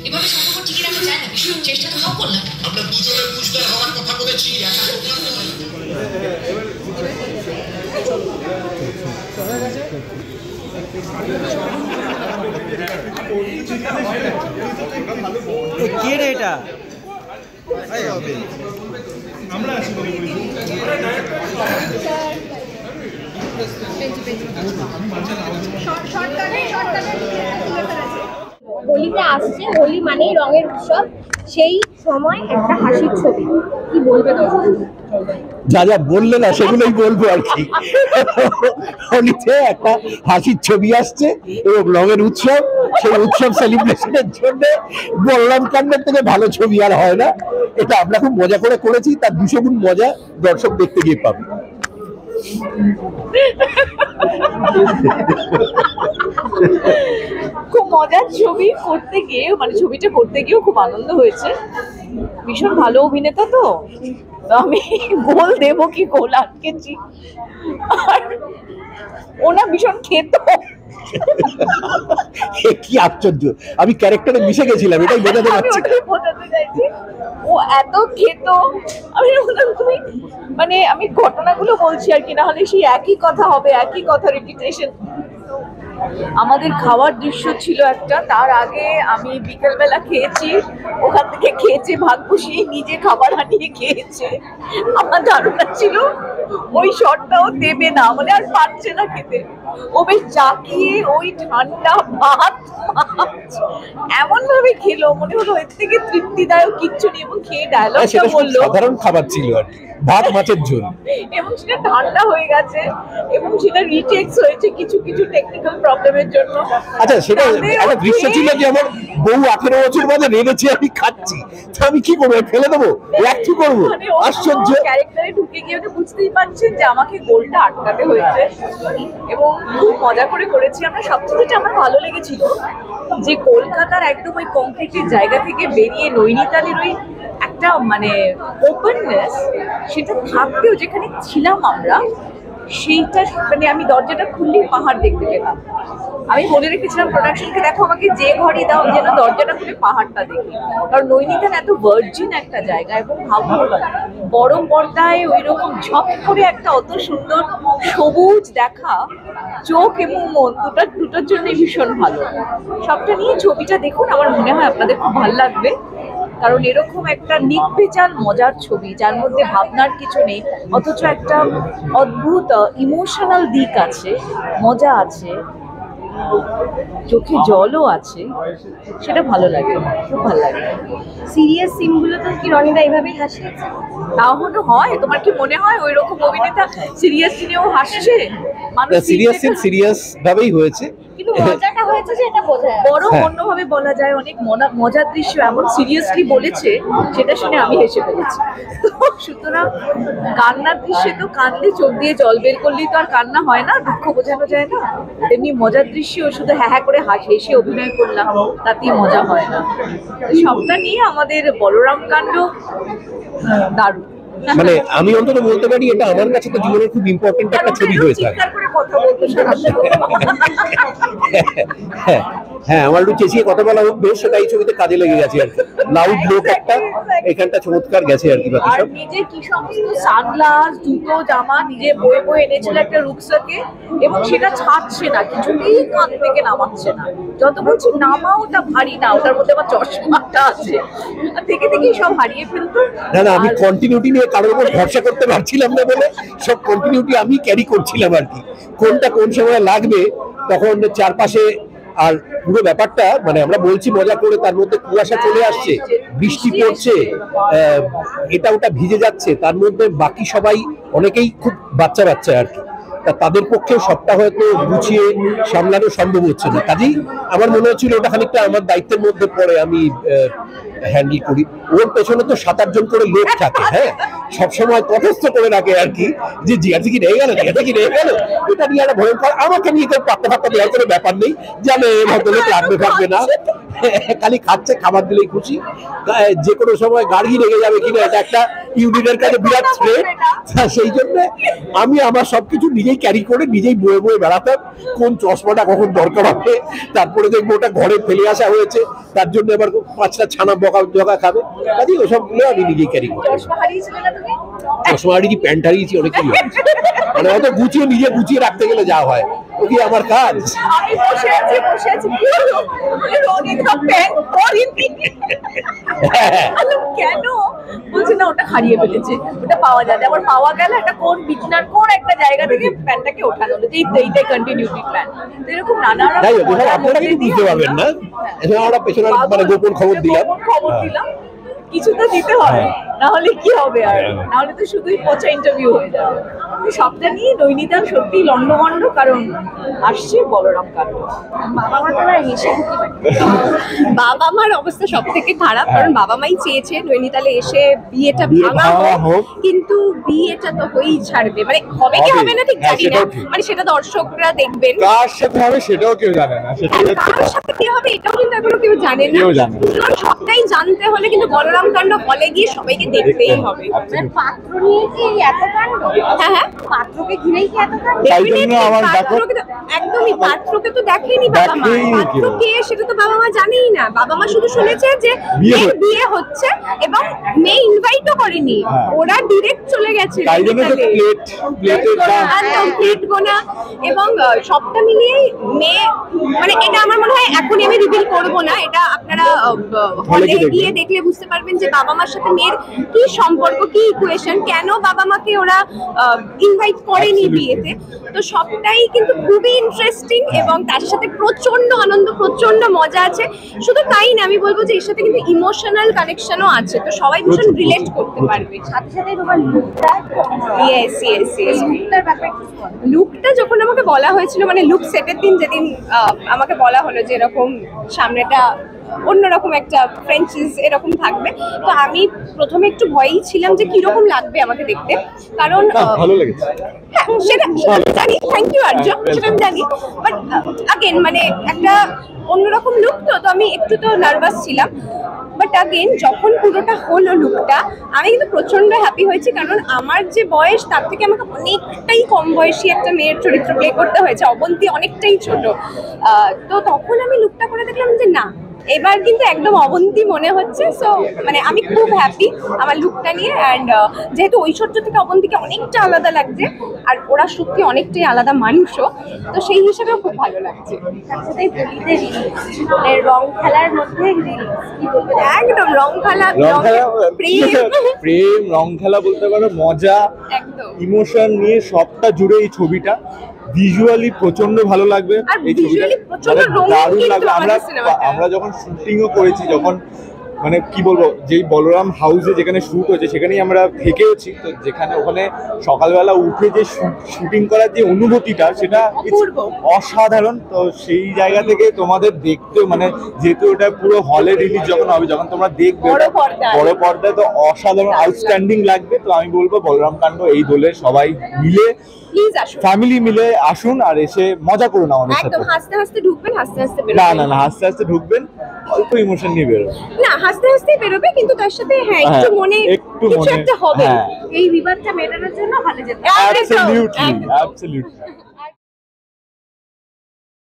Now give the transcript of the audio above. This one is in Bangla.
এভাবে সম্পর্ক টিকে রাখা যায় না, চেষ্টা তো নাও করলাম। আমরা দুজনে বুঝতে হওয়ার কথা বলেছি। কে রে এটা? আমরা আছি হোলিতে আসছে, হোলি মানেই রঙের উৎসব, সেই সময় একটা হাসির ছবি, কি বলবে যা যা বললে না সেগুলোই বলবো আর কি। হোলিতে একটা হাসির ছবি আসছে এবং রঙের উৎসব, সেই উৎসব সেলিব্রেশনের জন্য বলরাম কাণ্ডের থেকে ভালো ছবি আর হয় না। এটা আমরা খুব মজা করে করেছি, তার 200 গুণ মজা দর্শক দেখতে গিয়ে পাবে। খুব মজার ছবি করতে গিয়ে, মানে ছবিটা করতে গিয়েও খুব আনন্দ হয়েছে। ভীষণ ভালো অভিনেতা তো, আমি গোল দেবো কি গোল আটকেছি। আর ওনা ভীষণ খেত, কি আশ্চর্য, আমি ক্যারেক্টারে মিশে গেছিলাম, এটাই বোঝাতে পারছি। ও এত খেত, আমি মানে আমি ঘটনাগুলো বলছি আর কি, না হলে সেই একই কথা হবে, একই কথা রিপিটেশন। আমাদের খাওয়ার দৃশ্য ছিল একটা, তার আগে আমি বিকেলবেলা খেয়েছি, ওখান থেকে খেয়েছে ভাগ বসিয়ে, নিজে খাবার আনিয়ে খেয়েছে। আমার ধারণা ছিল ওই শটটাও দেবে না, মানে আর পারছে না খেতে। ও বেশ চাকিয়ে ওই ঠান্ডা ভাত এমন ভাবে খেলো, মনে হলো এর থেকে তৃপ্তিদায়ক কিচ্ছু নেই, এবং খেয়ে ডায়লগটা বললো সাধারণ খাবার ছিল আর ভাত মাছের ঝোল, এবং সেটা ঠান্ডা হয়ে গেছে, এবং সেটা রিটেক্স হয়েছে কিছু কিছু টেকনিক্যাল প্রবলেমের জন্য। আচ্ছা, সেটা একটা দৃশ্য ছিল যে আমার বউ 18 বছর বাদে রেঁধেছে, আমি খাচ্ছি, তো আমি কি করবো, ফেলে দেবো, কি করবো? আশ্চর্য। ক্যারেক্টারে ঢুকে গিয়ে বুঝতেই পারছেন যে আমাকে গোলটা আটকাতে হয়েছে, এবং খুব মজা করে করেছি আমরা। সবচেয়ে যেটা আমার ভালো লেগেছিল যে কলকাতার একদম ওই কংক্রিটের জায়গা থেকে বেরিয়ে নৈনিতালের ওই একটা মানে ওপেননেস, সেটা থাকতেও যেখানে ছিলাম আমরা, সেইটা মানে আমি দরজাটা খুললেই পাহাড় দেখতে পেলাম। আমি বলে রেখেছিলাম প্রোডাকশনকে, দেখো আমাকে যে ঘরই দাও যেন দরজাটা খুলে পাহাড়টা দেখি, কারণ নৈনিতাল এত ভার্জিন একটা জায়গা, এবং ভাবো বড় পর্দায় ওই রকম ঝপ করে একটা অত সুন্দর সবুজ দেখা, চোখ এবং মন দুটোর জন্যই ভীষণ ভালো। সবটা নিয়ে ছবিটা দেখুন, আমার মনে হয় আপনাদের খুব ভালো লাগবে, কারণ এরকম একটা নির্ভেজাল মজার ছবি যার মধ্যে ভাবনার কিছু নেই, অথচ একটা অদ্ভুত ইমোশনাল দিক আছে, মজা আছে, চোখে জলও আছে, সেটা ভালো লাগে, খুব ভালো লাগে। সিরিয়াস সিনগুলো তো কি রনিদা এইভাবেই হাসিয়েছে? তাহলে হয়, তোমার কি মনে হয় ওই রকম অভিনেতা সিরিয়াস সিনেও হাসছে? মানুষ সিরিয়াস সিন সিরিয়াস ভাবেই হয়েছে, কিন্তু মজাটা হয়েছে যে এটা বোঝা যায়, বড় অন্যভাবে বলা যায়। অনেক মজার দৃশ্য এমন সিরিয়াসলি বলেছে, সেটা শুনে আমি হেসে ফেলেছি। সুতরাং কান্নার দৃশ্যে তো কাঁদলে চোখ দিয়ে জল বের করলেই তো আর কান্না হয় না, দুঃখ বোঝানো যায় না। তেমনি মজার দৃশ্যেও শুধু হ্যাঁ হ্যাঁ করে হেসে অভিনয় করলাম, তাতেই মজা হয় না। সবটা নিয়ে আমাদের বলরাম কাণ্ড দারুণ। মানে আমি অন্তত বলতে পারি এটা আমার কাছে তো জীবনের খুব ইম্পর্টেন্ট একটা ছবি হয়ে থাকে। হ্যাঁ, আমার একটু চেঁচিয়ে কথা বলা অভ্যেস, সেটা এই ছবিতে কাজে লেগে গেছে আর কি। লাউড লোক একটা এখানটা চমৎকার গেছে আর কি। বাকি সব নিজে কি সমস্ত সানগ্লাস, জুতো, জামা নিজে বয়ে বয়ে এনেছিল একটা রুকসাকে, এবং সেটা ছাড়ছে না, কিছুতেই কাঁধ থেকে নামাচ্ছে না। যত বলছি নামা, ওটা ভারী না, ওটার মধ্যে আবার চশমাটা আছে, থেকে থেকেই সব হারিয়ে ফেলতো। না, আমি কন্টিনিউটি নিয়ে কারোর উপর ভরসা করতে পারছিলাম না বলে সব কন্টিনিউটি আমি ক্যারি করছিলাম আর কি। কোনটা কোন সময় লাগবে, তখন চারপাশে আর পুরো ব্যাপারটা মানে আমরা বলছি মজা করে, তার মধ্যে কুয়াশা চলে আসছে, বৃষ্টি পড়ছে, এটা ওটা ভিজে যাচ্ছে, তার মধ্যে বাকি সবাই অনেকেই খুব বাচ্চা বাচ্চা আর কি, তা তাদের পক্ষে সবটা হয়তো গুছিয়ে সামলানো সম্ভব হচ্ছে না। কাজেই আমার মনে হচ্ছিল ওটা খানিকটা আমার দায়িত্বের মধ্যে পড়ে, আমি হ্যান্ডেল করি। ওর পেছনে তো 7-8 জন করে লোক থাকে, হ্যাঁ, সবসময় তথস্থ করে রাখে আর কি, যে জিয়াজি কি রয়ে গেল, জিয়াজি কি রয়ে গেল, এটা নিয়ে একটা ভয়ঙ্কর। আমাকে নিয়ে কেউ পাত্তা ফাত্তা দেওয়ার কোনো ব্যাপার নেই, জানে ভদ্রলোক লাগবে থাকবে না, খালি খাচ্ছে, খাবার দিলেই খুশি। যে কোনো সময় গাড়ি রেগে যাবে কিনা এটা একটা ইউনিটের কাছে বিরাট থ্রেট। সেই জন্য আমি আমার সবকিছু নিজেই ক্যারি করে নিজেই বয়ে বয়ে বেড়াতাম, কোন চশমাটা কখন দরকার হবে। তারপরে দেখবো ওটা ঘরে ফেলে আসা হয়েছে, তার জন্য আবার 5টা ছানা বকা জগা খাবে, কাজে ওসবগুলো আমি নিজেই ক্যারি করি। চশমা হারিয়েছিলে না তুমি? চশমা হারিয়েছি, প্যান্ট হারিয়েছি, অনেক কিছু হারিয়েছি। মানে অত গুছিয়ে নিজে গুছিয়ে রাখতে গেলে যা হয়, ও কি আমার কাজ? আমি বসে আছি কি হলো? রঙিন তো প্যান্ট পরিনি। কেন? বলছি না ওটা হারিয়ে ফেলেছে, ওটা পাওয়া যায়, আবার পাওয়া গেল একটা কোন বিছনার কোন একটা জায়গা থেকে প্যান্টটাকে ওঠানো হলো, এইটাই কন্টিনিউটি প্ল্যান। এরকম নানা যাই হোক, আপনারা কিন্তু বুঝতে পারবেন না, এখানে আমরা পেছনে মানে গোপন খবর দিলাম। কিছু তো দিতে হবে, না হলে কি হবে? আর না হলে তো শুধুই পচা ইন্টারভিউ হয়ে যাবে। সবটা নিয়ে নৈনিতাল সত্যি লন্ডভন্ড, কারণ আসছে বলরাম কাণ্ড। বাবা মা তো হেসে বাবা মার অবস্থা সব থেকে খারাপ, কারণ বাবা মাই চেয়েছে নৈনিতালে এসে বিয়েটা ভাঙা হোক, কিন্তু বিয়েটা তো হয়েই ছাড়বে, মানে হবে কি হবে না ঠিক জানি না, মানে সেটা দর্শকরা দেখবেন। কার সাথে হবে সেটাও কেউ জানে না, কার সাথে কি হবে এটাও কিন্তু এখনো কেউ জানে না। সবটাই জানতে হলে কিন্তু বলরাম কাণ্ড হলে গিয়ে সবাইকে দেখতেই হবে। পাত্র নিয়ে কি এত কাণ্ড? হ্যাঁ হ্যাঁ, পাত্রকে ঘিরেই কি এত কাণ্ড? একদমই, পাত্রকে তো দেখেনি বাবা মা, পাত্র কে সেটা তো বাবা মা জানেই না। বাবা মা শুধু শুনেছে যে মেয়ের বিয়ে হচ্ছে এবং মেয়ে ইনভাইটও করেনি, ওরা ডিরেক্ট চলে গেছে প্লেট গোনা, এবং সবটা মিলিয়ে মেয়ে, মানে এটা আমার মনে হয় এখনই আমি রিভিল করবো না, এটা আপনারা হলে গিয়ে দেখলে বুঝতে পারবেন যে বাবা মার সাথে মেয়ের কি সম্পর্ক, কি ইকুয়েশন, কেন বাবা মাকে ওরা ইনভাইট করেনি বিয়েতে। তো সবটাই কিন্তু খুবই ইন্টারেস্টিং, এবং তার সাথে প্রচন্ড আনন্দ, প্রচন্ড মজা আছে। শুধু তাই না, আমি বলবো যে এর সাথে কিন্তু ইমোশনাল কানেকশনও আছে, তো সবাই ভীষণ রিলেট করতে পারবে। সাথে সাথে তোমার লুকটা, লুকটা যখন আমাকে বলা হয়েছিল, মানে লুক সেটের দিন যেদিন আমাকে বলা হলো যে এরকম সামনেটা অন্যরকম একটা ফ্রেঞ্চিস এরকম থাকবে, তো আমি প্রথমে একটু ভয়ই ছিলাম যে কিরকম লাগবে আমাকে দেখতে, কারণ ভালো লেগেছে। হ্যাঁ সেটা জানি, থ্যাংক ইউ আর্য, সেটা আমি জানি, বাট আগেন মানে একটা অন্যরকম লুক, তো আমি একটু তো নার্ভাস ছিলাম। বাট আগেন যখন পুরোটা হলো লুকটা, আমি কিন্তু প্রচন্ড হ্যাপি হয়েছি, কারণ আমার যে বয়স তার থেকে আমাকে অনেকটাই কম বয়সী একটা মেয়ের চরিত্র প্লে করতে হয়েছে, অবন্তী অনেকটাই ছোট। তো তখন আমি লুকটা করে দেখলাম যে না, এবার কিন্তু একদম অবন্তী মনে হচ্ছে। সো মানে আমি খুব হ্যাপি আমার লুকটা নিয়ে, অ্যান্ড যেহেতু ঐশ্বর্য থেকে অবন্তীকে অনেকটা আলাদা লাগছে, আর ওরা সত্যি অনেকটাই আলাদা মানুষও, তো সেই হিসেবেও খুব ভালো লাগছে। রং খেলার মধ্যে একদম রং খেলা, প্রেম, রং খেলা বলতে পারো, মজা, ইমোশন নিয়ে সবটা জুড়ে এই ছবিটা। ভিজুয়ালি প্রচন্ড ভালো লাগবে এই ছবিটা, দারুণ লাগবে। আমরা যখন শুটিংও করেছি, যখন মানে কি বলবো, যেই বলরাম হাউসে যেখানে শুট হয়েছে সেখানেই আমরা থেকেওছি, তো যেখানে ওখানে সকালবেলা উঠে যে শুটিং করার যে অনুভূতিটা, সেটা অসাধারণ। তো সেই জায়গা থেকে তোমাদের দেখতে, মানে যেহেতু ওটা পুরো হলে রিলিজ যখন হবে, যখন তোমরা দেখবে বড় পর্দায়, তো অসাধারণ আউটস্ট্যান্ডিং লাগবে। তো আমি বলবো বলরাম কাণ্ড এই দলের সবাই মিলে, ফ্যামিলি মিলে আসুন আর এসে মজা করুন আমাদের সাথে। একদম হাসতে হাসতে ঢুকবেন, হাসতে হাসতে বেরোবেন। না হাসতে হাসতে ঢুকবেন, অল্প ইমোশন নিয়ে বেরোবেন। না হাসতে হাসতেই বেরোবে, কিন্তু তার সাথে হ্যাঁ একটু মনে কিছু একটা হবে, এই বিবাদটা মেটানোর জন্য হলে যেতে। অ্যাবসলিউটলি।